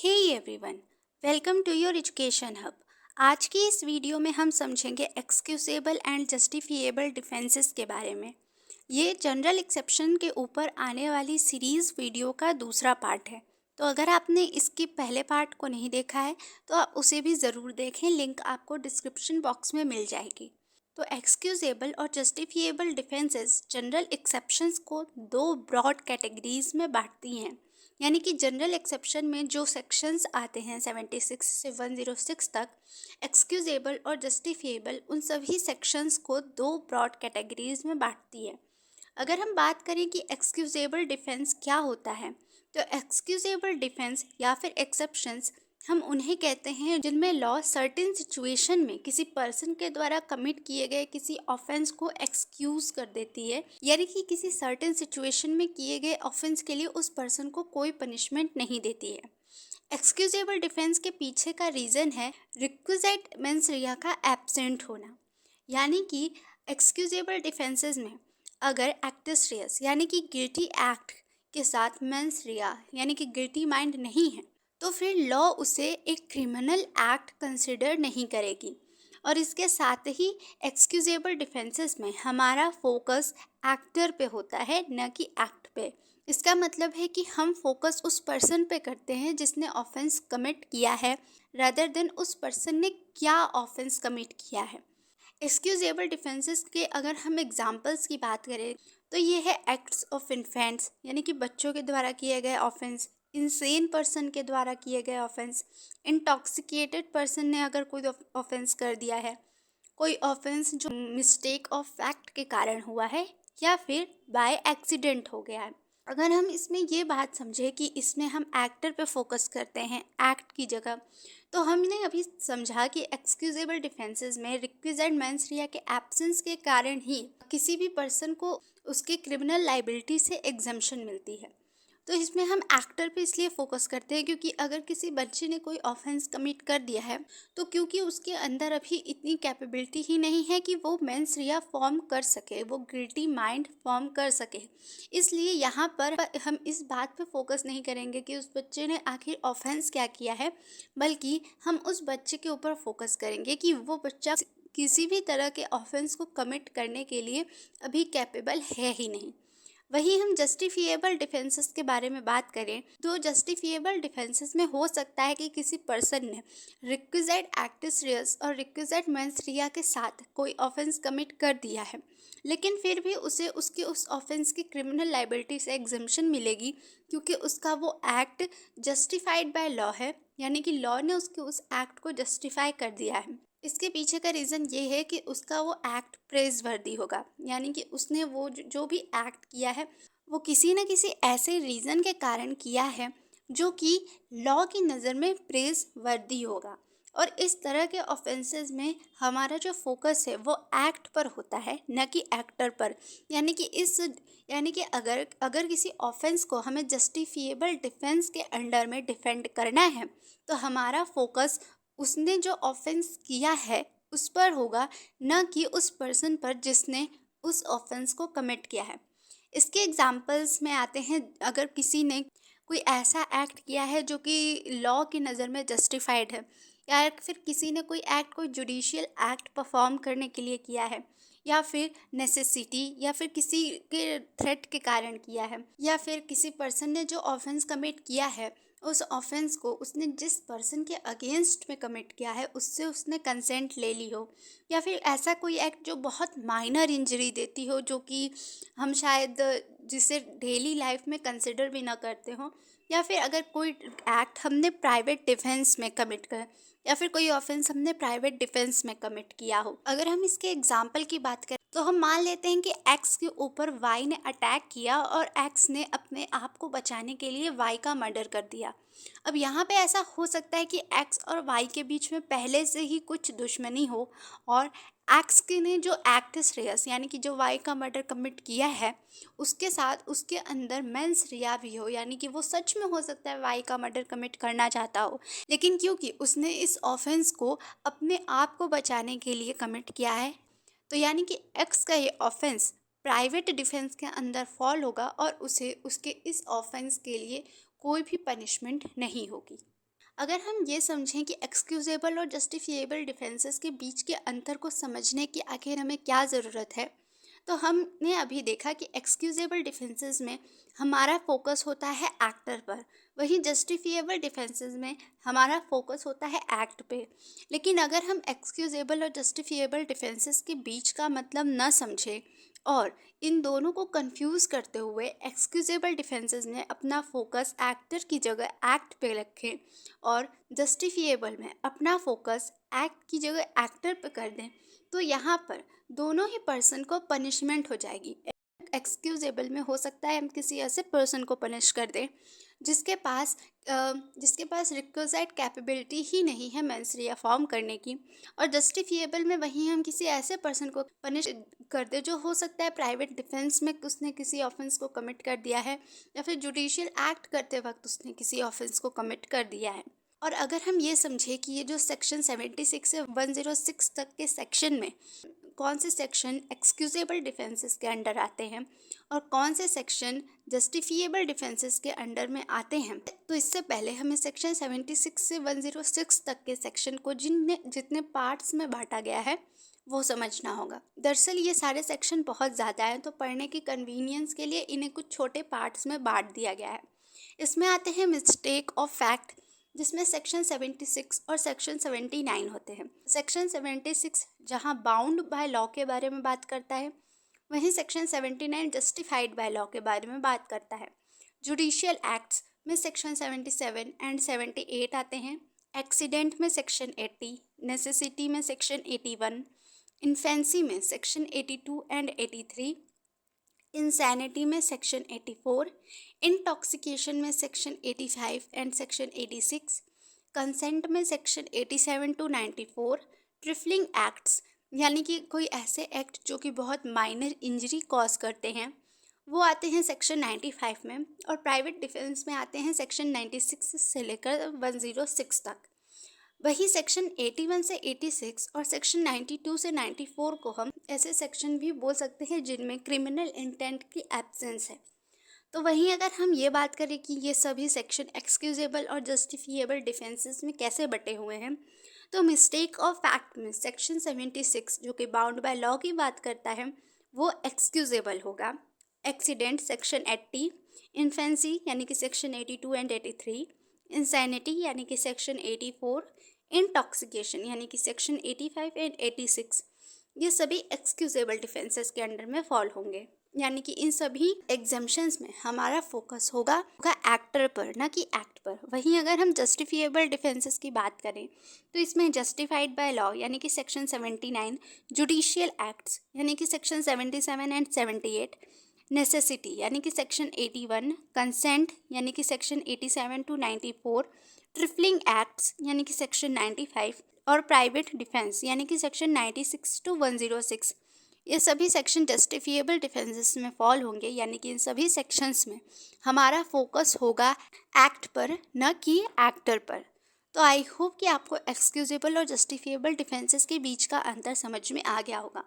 Hey everyone, welcome to your education hub. आज की इस वीडियो में हम समझेंगे एक्सक्यूजेबल एंड जस्टिफिएबल डिफेंसेस के बारे में। ये जनरल एक्सेप्शन के ऊपर आने वाली सीरीज़ वीडियो का दूसरा पार्ट है। तो अगर आपने इसके पहले पार्ट को नहीं देखा है तो आप उसे भी ज़रूर देखें, लिंक आपको डिस्क्रिप्शन बॉक्स में मिल जाएगी। तो एक्सक्यूजेबल और जस्टिफिएबल डिफेंसेस जनरल एक्सेप्शंस को दो ब्रॉड कैटेगरीज में बांटती हैं। यानी कि जनरल एक्सेप्शन में जो सेक्शंस आते हैं 76 से 106 तक, एक्सक्यूजेबल और जस्टिफिएबल उन सभी सेक्शंस को दो ब्रॉड कैटेगरीज में बांटती है। अगर हम बात करें कि एक्सक्यूजेबल डिफेंस क्या होता है, तो एक्सक्यूजेबल डिफेंस या फिर एक्सेप्शंस हम उन्हें कहते हैं जिनमें लॉ सर्टेन सिचुएशन में किसी पर्सन के द्वारा कमिट किए गए किसी ऑफेंस को एक्सक्यूज कर देती है। यानी कि किसी सर्टेन सिचुएशन में किए गए ऑफेंस के लिए उस पर्सन को कोई पनिशमेंट नहीं देती है। एक्सक्यूजेबल डिफेंस के पीछे का रीज़न है रिक्विजिट मेंस रिया का एब्सेंट होना। यानी कि एक्सक्यूजेबल डिफेंसेस में अगर एक्टस रियस यानी कि गिल्टी एक्ट के साथ मेंस रिया यानी कि गिल्टी माइंड नहीं है, तो फिर लॉ उसे एक क्रिमिनल एक्ट कंसिडर नहीं करेगी। और इसके साथ ही एक्सक्यूजेबल डिफेंसेस में हमारा फोकस एक्टर पे होता है, न कि एक्ट पे। इसका मतलब है कि हम फोकस उस पर्सन पे करते हैं जिसने ऑफेंस कमिट किया है, रादर देन उस पर्सन ने क्या ऑफेंस कमिट किया है। एक्सक्यूजेबल डिफेंसेस के अगर हम एग्जांपल्स की बात करें तो ये है एक्ट्स ऑफ इन्फेंट्स यानी कि बच्चों के द्वारा किए गए ऑफेंस, इंसेन पर्सन के द्वारा किए गए ऑफेंस, इंटॉक्सिकेटेड पर्सन ने अगर कोई ऑफेंस कर दिया है, कोई ऑफेंस जो मिस्टेक ऑफ फैक्ट के कारण हुआ है या फिर बाय एक्सीडेंट हो गया है। अगर हम इसमें ये बात समझे कि इसमें हम एक्टर पे फोकस करते हैं एक्ट की जगह, तो हमने अभी समझा कि एक्सक्यूजेबल डिफेंसेस में रिक्विजिट मेंस रिया के एब्सेंस के कारण ही किसी भी पर्सन को उसके क्रिमिनल लाइबिलिटी से एग्जम्पशन मिलती है। तो इसमें हम एक्टर पे इसलिए फोकस करते हैं क्योंकि अगर किसी बच्चे ने कोई ऑफेंस कमिट कर दिया है, तो क्योंकि उसके अंदर अभी इतनी कैपेबिलिटी ही नहीं है कि वो मेंस रिया फॉर्म कर सके, वो गिल्टी माइंड फॉर्म कर सके। इसलिए यहाँ पर हम इस बात पे फोकस नहीं करेंगे कि उस बच्चे ने आखिर ऑफेंस क्या किया है, बल्कि हम उस बच्चे के ऊपर फोकस करेंगे कि वो बच्चा किसी भी तरह के ऑफेंस को कमिट करने के लिए अभी कैपेबल है ही नहीं। वहीं हम जस्टिफिएबल डिफेंसेस के बारे में बात करें तो जस्टिफिएबल डिफेंसेस में हो सकता है कि किसी पर्सन ने रिक्विजिट एक्टिस रियस और रिक्विजिट मेंस रिया के साथ कोई ऑफेंस कमिट कर दिया है, लेकिन फिर भी उसे उसके उस ऑफेंस की क्रिमिनल लाइबिलिटी से एग्जम्पशन मिलेगी क्योंकि उसका वो एक्ट जस्टिफाइड बाय लॉ है। यानी कि लॉ ने उसके उस एक्ट को जस्टिफाई कर दिया है। इसके पीछे का रीज़न ये है कि उसका वो एक्ट प्रेज़वर्दी होगा। यानी कि उसने वो जो भी एक्ट किया है वो किसी न किसी ऐसे रीज़न के कारण किया है जो कि लॉ की नज़र में प्रेज़वर्दी होगा। और इस तरह के ऑफेंसेस में हमारा जो फोकस है वो एक्ट पर होता है, न कि एक्टर पर। यानी कि अगर अगर किसी ऑफेंस को हमें जस्टिफिएबल डिफेंस के अंडर में डिफेंड करना है, तो हमारा फोकस उसने जो ऑफेंस किया है उस पर होगा, न कि उस पर्सन पर जिसने उस ऑफेंस को कमिट किया है। इसके एग्जाम्पल्स में आते हैं, अगर किसी ने कोई ऐसा एक्ट किया है जो कि लॉ की नज़र में जस्टिफाइड है, या फिर किसी ने कोई एक्ट कोई जुडिशियल एक्ट परफॉर्म करने के लिए किया है, या फिर नेसेसिटी या फिर किसी के थ्रेट के कारण किया है, या फिर किसी पर्सन ने जो ऑफेंस कमिट किया है उस ऑफेंस को उसने जिस पर्सन के अगेंस्ट में कमिट किया है उससे उसने कंसेंट ले ली हो, या फिर ऐसा कोई एक्ट जो बहुत माइनर इंजरी देती हो जो कि हम शायद जिसे डेली लाइफ में कंसिडर भी ना करते हो, या फिर अगर कोई एक्ट हमने प्राइवेट डिफेंस में कमिट कर या फिर कोई ऑफेंस हमने प्राइवेट डिफेंस में कमिट किया हो। अगर हम इसके एग्जाम्पल की बात करें तो हम मान लेते हैं कि एक्स के ऊपर वाई ने अटैक किया और एक्स ने अपने आप को बचाने के लिए वाई का मर्डर कर दिया। अब यहाँ पे ऐसा हो सकता है कि एक्स और वाई के बीच में पहले से ही कुछ दुश्मनी हो, और एक्स के ने जो एक्टस रियस यानी कि जो वाई का मर्डर कमिट किया है उसके साथ उसके अंदर मेंस रिया भी हो, यानी कि वो सच में हो सकता है वाई का मर्डर कमिट करना चाहता हो, लेकिन क्योंकि उसने इस ऑफेंस को अपने आप को बचाने के लिए कमिट किया है, तो यानी कि एक्स का ये ऑफेंस प्राइवेट डिफेंस के अंदर फॉल होगा और उसे उसके इस ऑफेंस के लिए कोई भी पनिशमेंट नहीं होगी। अगर हम ये समझें कि एक्सक्यूजेबल और जस्टिफिएबल डिफेंसेस के बीच के अंतर को समझने की आखिर हमें क्या ज़रूरत है, तो हमने अभी देखा कि एक्सक्यूजेबल डिफेंसेस में हमारा फोकस होता है एक्टर पर, वहीं जस्टिफिएबल डिफेंसेस में हमारा फोकस होता है एक्ट पे। लेकिन अगर हम एक्सक्यूजेबल और जस्टिफिएबल डिफेंसेस के बीच का मतलब न समझें और इन दोनों को कंफ्यूज करते हुए एक्सक्यूजेबल डिफेंसेस में अपना फोकस एक्टर की जगह एक्ट पे रखें और जस्टिफिएबल में अपना फोकस एक्ट की जगह एक्टर पे कर दें, तो यहाँ पर दोनों ही पर्सन को पनिशमेंट हो जाएगी। एक्सक्यूजेबल में हो सकता है हम किसी ऐसे पर्सन को पनिश कर दें जिसके पास जिसके पास रिक्विजाइट कैपेबिलिटी ही नहीं है मेंसरिया फॉर्म करने की, और जस्टिफिएबल में वहीं हम किसी ऐसे पर्सन को पनिश कर दे जो हो सकता है प्राइवेट डिफेंस में उसने किसी ऑफेंस को कमिट कर दिया है या फिर जुडिशियल एक्ट करते वक्त उसने किसी ऑफेंस को कमिट कर दिया है। और अगर हम ये समझे कि ये जो सेक्शन 76 से 106 तक के सेक्शन में कौन से सेक्शन एक्सक्यूजेबल डिफेंसेस के अंडर आते हैं और कौन से सेक्शन जस्टिफिएबल डिफेंसेस के अंडर में आते हैं, तो इससे पहले हमें सेक्शन 76 से 106 तक के सेक्शन को जितने पार्ट्स में बांटा गया है वो समझना होगा। दरअसल ये सारे सेक्शन बहुत ज़्यादा हैं, तो पढ़ने की कन्वीनियंस के लिए इन्हें कुछ छोटे पार्ट्स में बांट दिया गया है। इसमें आते हैं मिस्टेक ऑफ फैक्ट, जिसमें सेक्शन 76 और सेक्शन 79 होते हैं। सेक्शन 76 जहां बाउंड बाय लॉ के बारे में बात करता है, वहीं सेक्शन 79 जस्टिफाइड बाय लॉ के बारे में बात करता है। जुडिशियल एक्ट्स में सेक्शन 77 एंड 78 आते हैं। एक्सीडेंट में सेक्शन 80, नेसेसिटी में सेक्शन 81, इन्फेंसी में सेक्शन 82 एंड 83, इंसैनिटी में सेक्शन 84, इंटॉक्सिकेशन में सेक्शन 85 एंड सेक्शन 86, कंसेंट में सेक्शन 87 टू 94, ट्रिफलिंग एक्ट्स यानी कि कोई ऐसे एक्ट जो कि बहुत माइनर इंजरी कॉज करते हैं वो आते हैं सेक्शन 95 में, और प्राइवेट डिफेंस में आते हैं सेक्शन 96 से लेकर 106 तक। वही सेक्शन 81 से 86 और सेक्शन 92 से 94 को हम ऐसे सेक्शन भी बोल सकते हैं जिनमें क्रिमिनल इंटेंट की एब्सेंस है। तो वहीं अगर हम ये बात करें कि ये सभी सेक्शन एक्सक्यूजेबल और जस्टिफिएबल डिफेंसेस में कैसे बटे हुए हैं, तो मिस्टेक ऑफ फैक्ट में सेक्शन 76 जो कि बाउंड बाय लॉ की बात करता है वो एक्सक्यूजेबल होगा। एक्सीडेंट सेक्शन 80, इन्फेंसी यानी कि सेक्शन 82 एंड 83, इंसैनिटी यानी कि सेक्शन 84, इंटॉक्सिकेशन यानी कि सेक्शन 85 एंड 86, ये सभी एक्सक्यूजेबल डिफेंसेस के अंडर में फॉल होंगे। यानी कि इन सभी एग्जाम्शंस में हमारा फोकस होगा एक्टर पर, ना कि एक्ट पर। वहीं अगर हम जस्टिफिएबल डिफेंसेस की बात करें तो इसमें जस्टिफाइड बाय लॉ यानी कि सेक्शन 79, जुडिशियल एक्ट्स यानी कि सेक्शन 77 एंड 78, नेसेसिटी यानी कि सेक्शन 81, कंसेंट यानी कि सेक्शन 87 टू 94, ट्रिफलिंग एक्ट्स यानी कि सेक्शन 95 और प्राइवेट डिफेंस यानी कि सेक्शन 96 टू 106, ये सभी सेक्शन जस्टिफिएबल डिफेंसेस में फॉल होंगे। यानी कि इन सभी सेक्शंस में हमारा फोकस होगा एक्ट पर, न कि एक्टर पर। तो आई होप कि आपको एक्सक्यूजेबल और जस्टिफिएबल डिफेंसेस के बीच का अंतर समझ में आ गया होगा।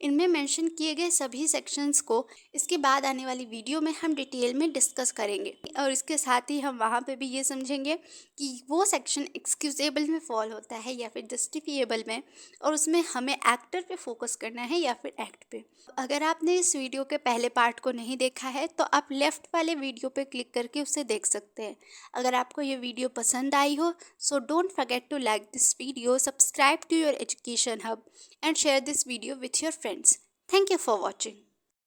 इनमें मेंशन किए गए सभी सेक्शंस को इसके बाद आने वाली वीडियो में हम डिटेल में डिस्कस करेंगे, और इसके साथ ही हम वहाँ पे भी ये समझेंगे कि वो सेक्शन एक्सक्यूजेबल में फॉल होता है या फिर जस्टिफिएबल में, और उसमें हमें एक्टर पे फोकस करना है या फिर एक्ट पे। अगर आपने इस वीडियो के पहले पार्ट को नहीं देखा है तो आप लेफ्ट वाले वीडियो पे क्लिक करके उसे देख सकते हैं। अगर आपको ये वीडियो पसंद आई हो so don't forget to like this video, subscribe to your education hub and share this video with your friends. Thank you for watching.